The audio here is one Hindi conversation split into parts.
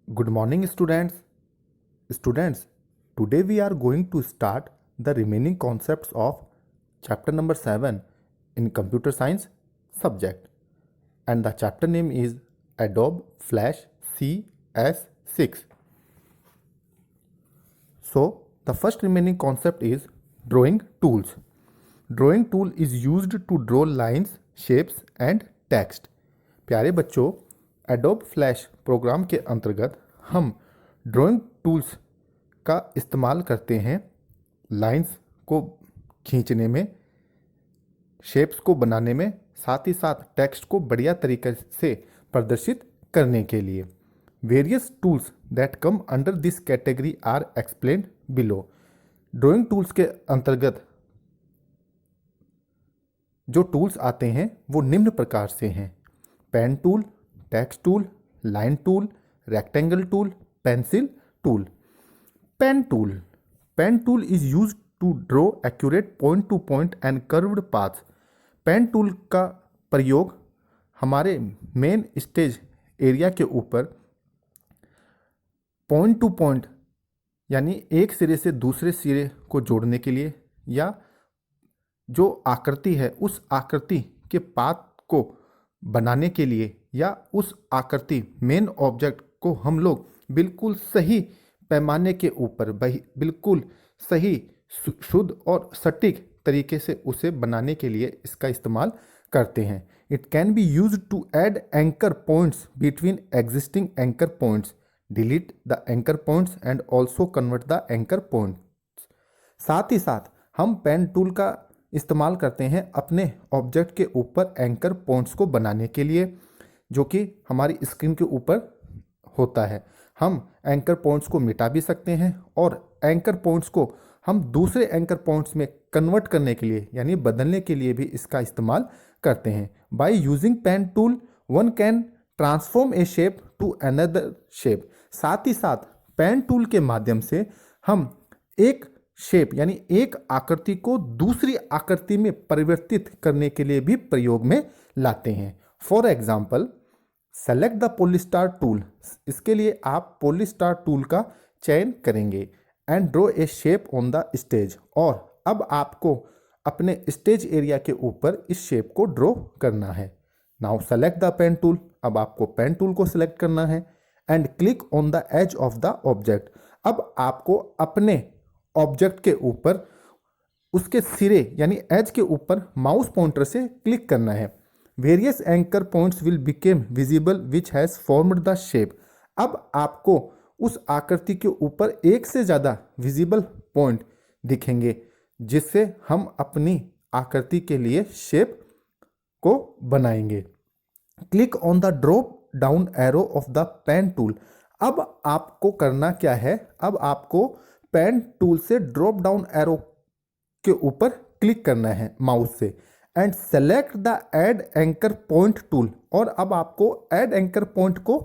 Good morning, students. Students, today we are going to start the remaining concepts of chapter number 7 in computer science subject. And the chapter name is Adobe Flash CS6. So, the first remaining concept is drawing tools. Drawing tool is used to draw lines, shapes and text. प्यारे बच्चों, एडोब फ्लैश प्रोग्राम के अंतर्गत हम ड्राइंग टूल्स का इस्तेमाल करते हैं लाइंस को खींचने में, शेप्स को बनाने में, साथ ही साथ टेक्स्ट को बढ़िया तरीके से प्रदर्शित करने के लिए। Various tools that come under this category are explained below. Drawing tools के अंतर्गत जो टूल्स आते हैं वो निम्न प्रकार से हैं: pen tool, text tool, line tool, rectangle tool, pencil tool. Pen tool is use to draw accurate point to point and curved paths. Pen tool का प्रयोग हमारे मेन स्टेज एरिया के ऊपर पॉइंट टू पॉइंट यानी एक सिरे से दूसरे सिरे को जोड़ने के लिए, या जो आकृति है उस आकृति के पाथ को बनाने के लिए, या उस आकृति मेन ऑब्जेक्ट को हम लोग बिल्कुल सही पैमाने के ऊपर बिल्कुल सही शुद्ध और सटीक तरीके से उसे बनाने के लिए इसका इस्तेमाल करते हैं। It can be use to add anchor points between existing anchor points, delete the anchor points and also convert the anchor points. साथ ही साथ हम पेन टूल का इस्तेमाल करते हैं अपने ऑब्जेक्ट के ऊपर एंकर पॉइंट्स को बनाने के लिए, जो कि हमारी स्क्रीन के ऊपर होता है। हम एंकर पॉइंट्स को मिटा भी सकते हैं और एंकर पॉइंट्स को हम दूसरे एंकर पॉइंट्स में कन्वर्ट करने के लिए यानी बदलने के लिए भी इसका इस्तेमाल करते हैं। By using pen tool one can transform a shape to another shape. साथ ही साथ पेन टूल के माध्यम से हम एक शेप यानी एक आकृति को दूसरी आकृति में परिवर्तित करने के लिए भी प्रयोग में लाते हैं। For example, select the polystar tool. इसके लिए आप पॉलीस्टार टूल का चयन करेंगे and draw a shape on the stage. और अब आपको अपने स्टेज एरिया के ऊपर इस शेप को ड्रॉ करना है। Now select the pen tool. अब आपको पेन टूल को सिलेक्ट करना है and click on the edge of the object. अब आपको अपने ऑब्जेक्ट के ऊपर उसके सिरे यानी एज के ऊपर माउस पॉइंटर से क्लिक करना है। Various anchor points will became visible which has formed the shape. अब आपको उस आकृति के ऊपर एक से ज़्यादा विजिबल पॉइंट दिखेंगे, जिससे हम अपनी आकृति के लिए शेप को बनाएंगे। Click on the drop down arrow of the pen tool. अब आपको करना क्या है? अब आपको पेन टूल से ड्रॉप डाउन एरो के ऊपर क्लिक करना है माउस से and select the add anchor point tool. और अब आपको ऐड एंकर पॉइंट को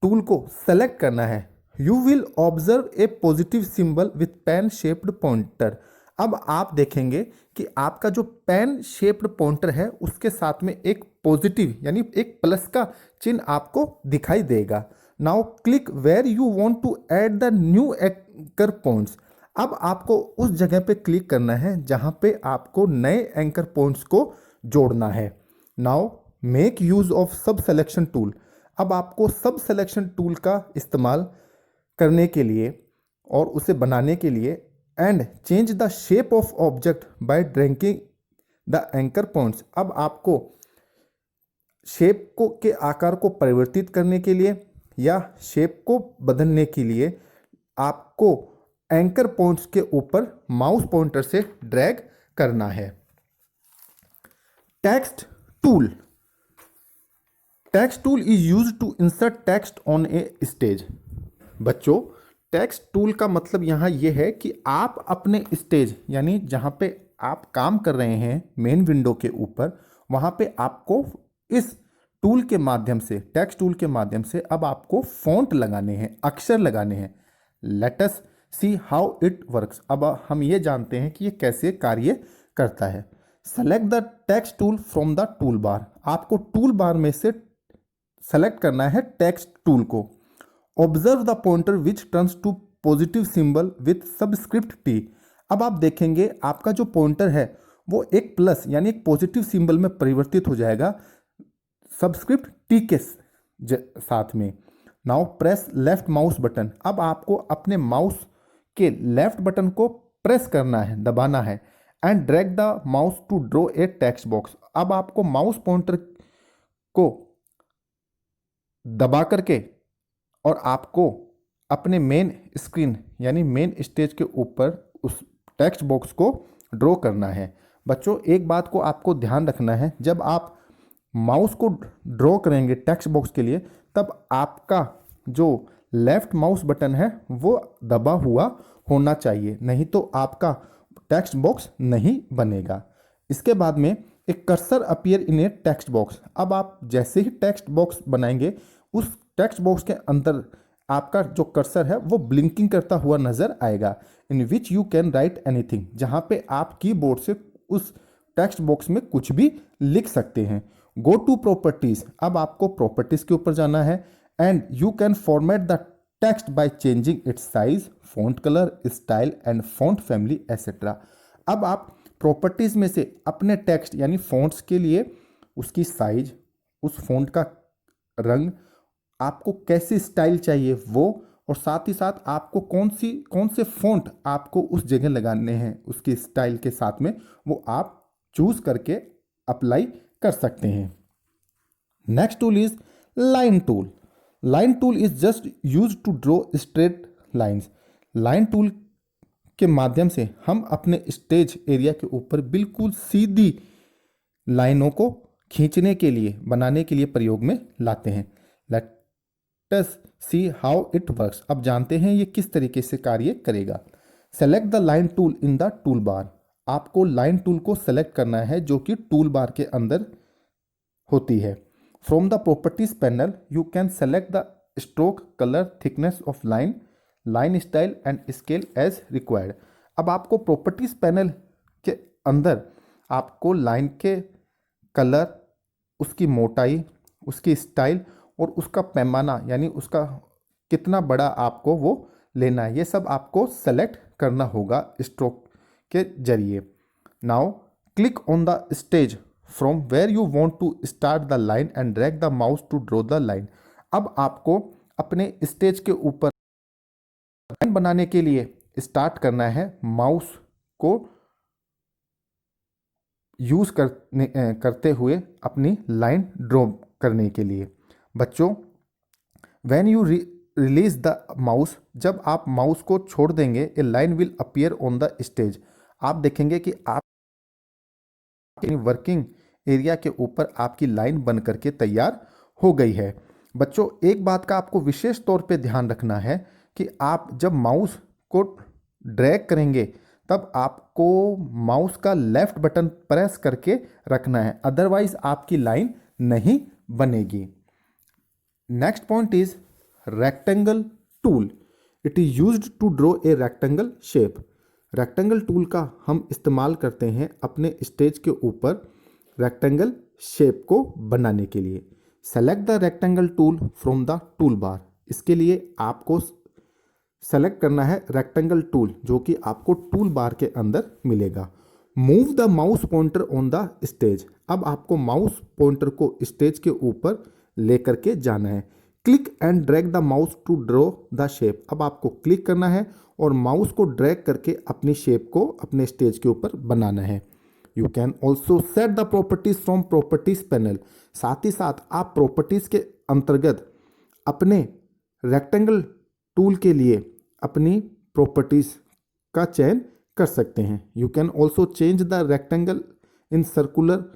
टूल को सेलेक्ट करना है। You will observe a positive symbol with pen shaped pointer. अब आप देखेंगे कि आपका जो पेन शेप्ड पॉइंटर है उसके साथ में एक पॉजिटिव यानी एक प्लस का चिन्ह आपको दिखाई देगा। Now click where you want to add the new anchor points. अब आपको उस जगह पे क्लिक करना है जहां पे आपको नए एंकर पॉइंट्स को जोड़ना है। नाउ मेक यूज ऑफ सब सिलेक्शन टूल। अब आपको सब सिलेक्शन टूल का इस्तेमाल करने के लिए और उसे बनाने के लिए and change the shape of object by dragging the anchor points. अब आपको शेप को के आकार को परिवर्तित करने के लिए या शेप को बदलने के लिए आपको एंकर पॉइंट्स के ऊपर माउस पॉइंटर से ड्रैग करना है। Text tool is used to insert text on a stage. बच्चों, टेक्स्ट टूल का मतलब यहाँ ये है कि आप अपने स्टेज यानी जहाँ पे आप काम कर रहे हैं मेन विंडो के ऊपर, वहाँ पे आपको इस टूल के माध्यम से, टेक्स्ट टूल के माध्यम से अब आपको फॉन्ट लगाने हैं, अक्षर लगाने हैं। Let us see how it works. अब हम ये जानते हैं कि ये कैसे कार्य करता है। Select the text tool from the tool bar. आपको टूल बार में से सेलेक्ट करना है टेक्स्ट टूल को observe the pointer which turns to positive symbol with subscript T. अब आप देखेंगे आपका जो पॉइंटर है वो एक प्लस यानी एक पॉजिटिव सिंबल में परिवर्तित हो जाएगा सबस्क्रिप्ट टी के साथ में। Now press left mouse button. अब आपको अपने माउस के लेफ्ट बटन को प्रेस करना है, दबाना है, and drag the mouse to draw a text box. अब आपको माउस पॉइंटर को दबा करके और आपको अपने मेन स्क्रीन यानी मेन स्टेज के ऊपर उस टेक्स्ट बॉक्स को ड्रॉ करना है। बच्चों एक बात को आपको ध्यान रखना है, जब आप माउस को ड्रॉ करेंगे टेक्स्ट बॉक्स के लिए तब आपका जो लेफ्ट माउस बटन है वो दबा हुआ होना चाहिए, नहीं तो आपका टेक्स्ट बॉक्स नहीं बनेगा। इसके बाद में एक cursor appear in A text box. अब आप जैसे ही टेक्स्ट बॉक्स बनाएंगे उस टेक्स्ट बॉक्स के अंदर आपका जो कर्सर है वो ब्लिंकिंग करता हुआ नजर आएगा, in which you can write anything, जहां पे आप कीबोर्ड से उस टेक्स्ट बॉक्स में कुछ भी लिख सकते हैं। Go to properties. अब आपको प्रॉपर्टीज के ऊपर जाना है and you can format the text by changing its size, font colour, style and font family etcetera. अब आप प्रॉपर्टीज में से अपने टेक्स्ट यानी फॉन्ट्स के लिए उसकी साइज, उस फॉन्ट का रंग, आपको कैसी स्टाइल चाहिए वो, और साथ ही साथ आपको कौन से फॉन्ट आपको उस जगह लगाने हैं उसकी स्टाइल के साथ में, वो आप चूज करके अप्लाई कर सकते हैं। Next tool is line tool. Line tool is just use to draw straight lines. Line tool के माध्यम से हम अपने स्टेज एरिया के ऊपर बिल्कुल सीधी लाइनों को खींचने के लिए, बनाने के लिए प्रयोग में लाते हैं। Let us see how it works. अब जानते हैं ये किस तरीके से कार्य करेगा। Select the line tool in the tool bar. आपको लाइन टूल को सेलेक्ट करना है जो कि टूल बार के अंदर होती है। From the properties panel you can select the stroke, colour, thickness of line, line style and scale as required. अब आपको प्रॉपर्टीज पैनल के अंदर आपको लाइन के कलर, उसकी मोटाई, उसकी स्टाइल और उसका पैमाना यानी उसका कितना बड़ा आपको वो लेना है, ये सब आपको सेलेक्ट करना होगा स्ट्रोक के जरिए। Now click on the stage from where you want to start the line and drag the mouse to draw the line. अब आपको अपने स्टेज के ऊपर लाइन बनाने के लिए स्टार्ट करना है, माउस को यूज करते हुए अपनी लाइन ड्रॉ करने के लिए। बच्चों when you release the mouse, जब आप माउस को छोड़ देंगे a line will appear on the stage. आप देखेंगे कि आप वर्किंग एरिया के ऊपर आपकी लाइन बन करके तैयार हो गई है। बच्चों एक बात का आपको विशेष तौर पे ध्यान रखना है कि आप जब माउस को ड्रैग करेंगे तब आपको माउस का लेफ्ट बटन प्रेस करके रखना है, अदरवाइज आपकी लाइन नहीं बनेगी। Next point is rectangle tool. It is used to draw a rectangle shape. Rectangle tool का हम इस्तेमाल करते हैं अपने स्टेज के ऊपर रेक्टेंगल शेप को बनाने के लिए। Select the rectangle tool from the tool bar. इसके लिए आपको सेलेक्ट करना है रेक्टेंगल टूल जो कि आपको टूल बार के अंदर मिलेगा। Move the mouse pointer on the stage. अब आपको माउस पॉइंटर को स्टेज के ऊपर लेकर के जाना है। Click and drag the mouse to draw the shape. अब आपको क्लिक करना है और माउस को ड्रैग करके अपनी शेप को अपने स्टेज के ऊपर बनाना है। You can also set the properties from properties panel. साथ ही साथ आप प्रॉपर्टीज के अंतर्गत अपने रेक्टेंगल टूल के लिए अपनी प्रॉपर्टीज का चयन कर सकते हैं। You can also change the rectangle in circular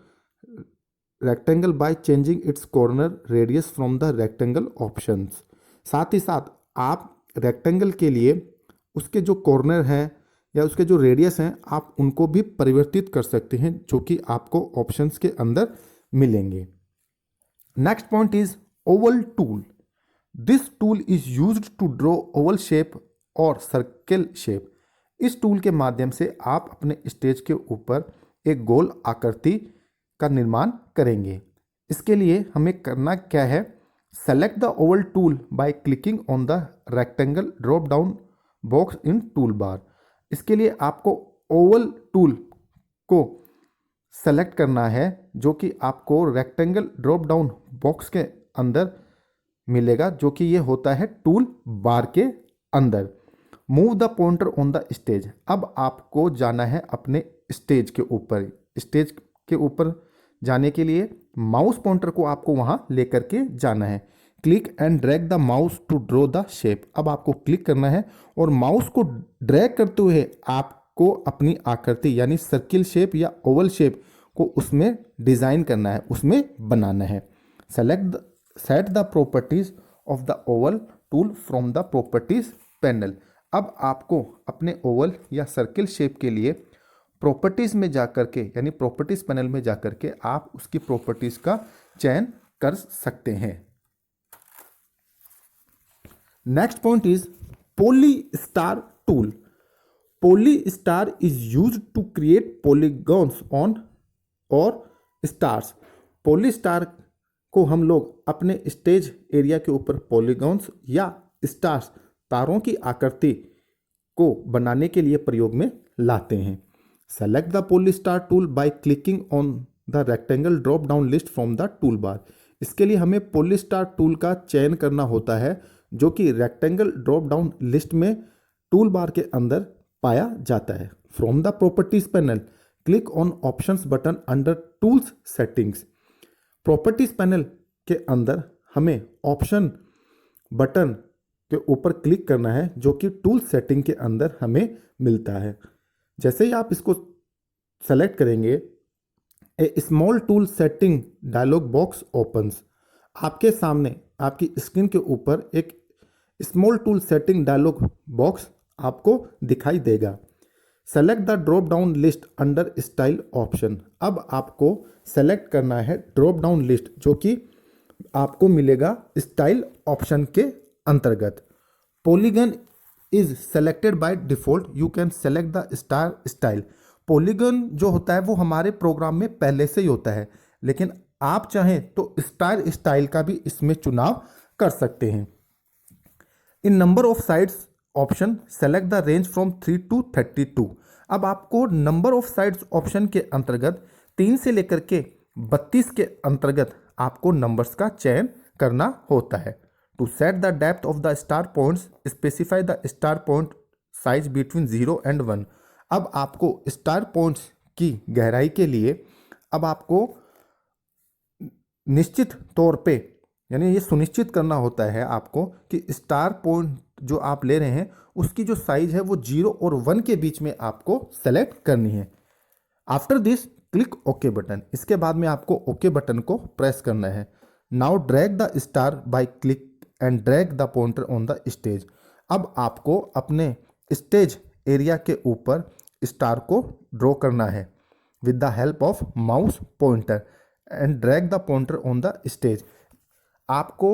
rectangle bye changing it's corner radius from the rectangle options. साथ ही साथ आप रेक्टेंगल के लिए उसके जो कॉर्नर है या उसके जो रेडियस हैं आप उनको भी परिवर्तित कर सकते हैं जो कि आपको ऑप्शंस के अंदर मिलेंगे। Next point is oval tool. This tool is used to draw oval shape और सर्कल शेप। इस टूल के माध्यम से आप अपने स्टेज के ऊपर एक गोल आकृति का निर्माण करेंगे। इसके लिए हमें करना क्या है, select the Oval tool by clicking on the rectangle drop down box in tool bar. इसके लिए आपको ओवल टूल को सेलेक्ट करना है जो कि आपको रेक्टेंगल ड्रॉप डाउन बॉक्स के अंदर मिलेगा, जो कि ये होता है टूल बार के अंदर। Move the pointer on the stage. अब आपको जाना है अपने स्टेज के ऊपर। स्टेज के ऊपर जाने के लिए माउस पॉइंटर को आपको वहां लेकर के जाना है। Click and drag the mouse to draw the shape. अब आपको क्लिक करना है और माउस को ड्रैग करते हुए आपको अपनी आकृति यानी सर्किल शेप या ओवल शेप को उसमें डिजाइन करना है, उसमें बनाना है। Set the properties of the Oval tool from the properties panel. अब आपको अपने ओवल या सर्किल शेप के लिए प्रॉपर्टीज में जाकर के यानी प्रॉपर्टीज पैनल में जाकर के आप उसकी प्रॉपर्टीज का चयन कर सकते हैं। Next point is polystar tool. Polystar is used to create polygons on और स्टार्स। पॉलीस्टार को हम लोग अपने स्टेज एरिया के ऊपर पॉलीगॉन्स या स्टार्स तारों की आकृति को बनाने के लिए प्रयोग में लाते हैं। Select the polystar tool by clicking on the rectangle drop down list from the tool bar. इसके लिए हमें पॉलीस्टार टूल का चयन करना होता है जो कि रेक्टेंगल ड्रॉप डाउन लिस्ट में टूल बार के अंदर पाया जाता है। From the properties panel click on options button under tools settings. Properties panel के अंदर हमें ऑप्शन बटन के ऊपर क्लिक करना है जो कि टूल सेटिंग के अंदर हमें मिलता है। जैसे ही आप इसको सेलेक्ट करेंगे a small tool setting dialog box opens. आपके सामने आपकी स्क्रीन के ऊपर एक small tool setting dialog box आपको दिखाई देगा। Select the drop down list under style option. अब आपको सेलेक्ट करना है ड्रॉप डाउन लिस्ट जो कि आपको मिलेगा स्टाइल ऑप्शन के अंतर्गत। Polygon is selected by default, you can select the star style. Polygon जो होता है वो हमारे प्रोग्राम में पहले से ही होता है, लेकिन आप चाहें तो स्टार स्टाइल का भी इसमें चुनाव कर सकते हैं। In number of sides option select the range from 3 to 32। अब आपको नंबर ऑफ साइड्स ऑप्शन के अंतर्गत 3 से लेकर के 32 के अंतर्गत आपको नंबर्स का चयन करना होता है। To set the depth of the star points specify the star point size between 0 and 1। अब आपको स्टार पॉइंट्स की गहराई के लिए अब आपको निश्चित तौर पे यानी ये सुनिश्चित करना होता है आपको कि स्टार पॉइंट जो आप ले रहे हैं उसकी जो साइज है वो 0 और 1 के बीच में आपको सेलेक्ट करनी है। After this click okay button. इसके बाद में आपको ओके बटन को प्रेस करना है। Now drag the star by click and drag the pointer on the stage. अब आपको अपने स्टेज एरिया के ऊपर स्टार को ड्रॉ करना है with the help of mouse pointer and drag the pointer on the stage. आपको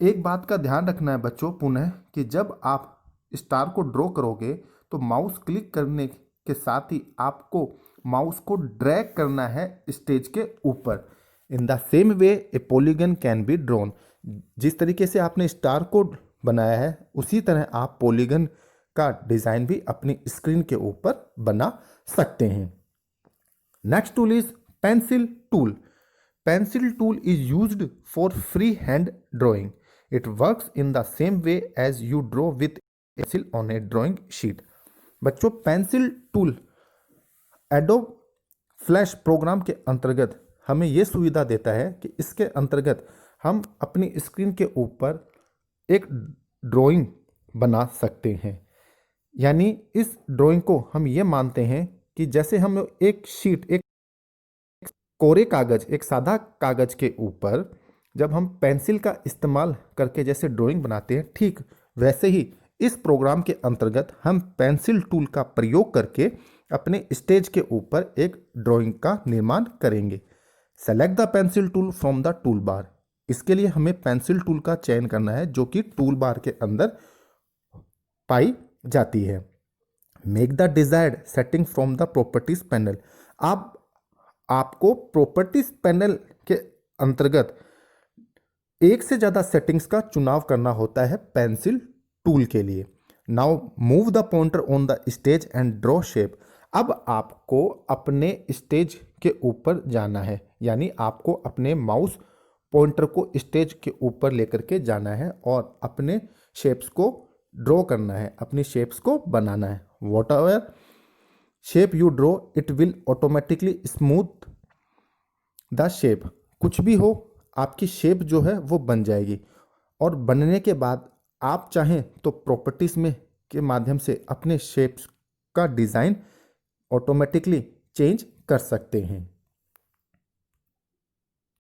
एक बात का ध्यान रखना है बच्चों पुनः कि जब आप स्टार को ड्रॉ करोगे तो माउस क्लिक करने के साथ ही आपको माउस को ड्रैग करना है स्टेज के ऊपर। इन the same way A polygon can be drawn. जिस तरीके से आपने स्टार को बनाया है उसी तरह आप पॉलीगन का डिज़ाइन भी अपनी स्क्रीन के ऊपर बना सकते हैं। Next tool is pencil tool. Pencil tool is used for free hand drawing. It works in the same way as you draw with pencil on a drawing sheet. बच्चों pencil tool Adobe Flash program के अंतर्गत हमें यह सुविधा देता है कि इसके अंतर्गत हम अपनी स्क्रीन के ऊपर एक ड्राइंग बना सकते हैं। यानी इस ड्राइंग को हम ये मानते हैं कि जैसे हम एक शीट एक कोरे कागज एक सादा कागज के ऊपर जब हम पेंसिल का इस्तेमाल करके जैसे ड्राइंग बनाते हैं, ठीक वैसे ही इस प्रोग्राम के अंतर्गत हम पेंसिल टूल का प्रयोग करके अपने स्टेज के ऊपर एक ड्राइंग का निर्माण करेंगे। Select the pencil tool from the tool bar. इसके लिए हमें पेंसिल टूल का चयन करना है जो कि टूल बार के अंदर पाई जाती है। Make the desired setting from the properties panel. अब आपको प्रॉपर्टीज पैनल के अंतर्गत एक से ज़्यादा सेटिंग्स का चुनाव करना होता है पेंसिल टूल के लिए। Now move the pointer on the stage and draw shape. अब आपको अपने स्टेज के ऊपर जाना है, यानी आपको अपने माउस पॉइंटर को स्टेज के ऊपर लेकर के जाना है और अपने शेप्स को ड्रॉ करना है, अपनी शेप्स को बनाना है। What ever shape you draw it will automatically smooth the shape. कुछ भी हो, आपकी शेप जो है वो बन जाएगी। और बनने के बाद आप चाहें तो प्रॉपर्टीज़ में के माध्यम से अपने शेप्स का डिज़ाइन ऑटोमेटिकली चेंज कर सकते हैं।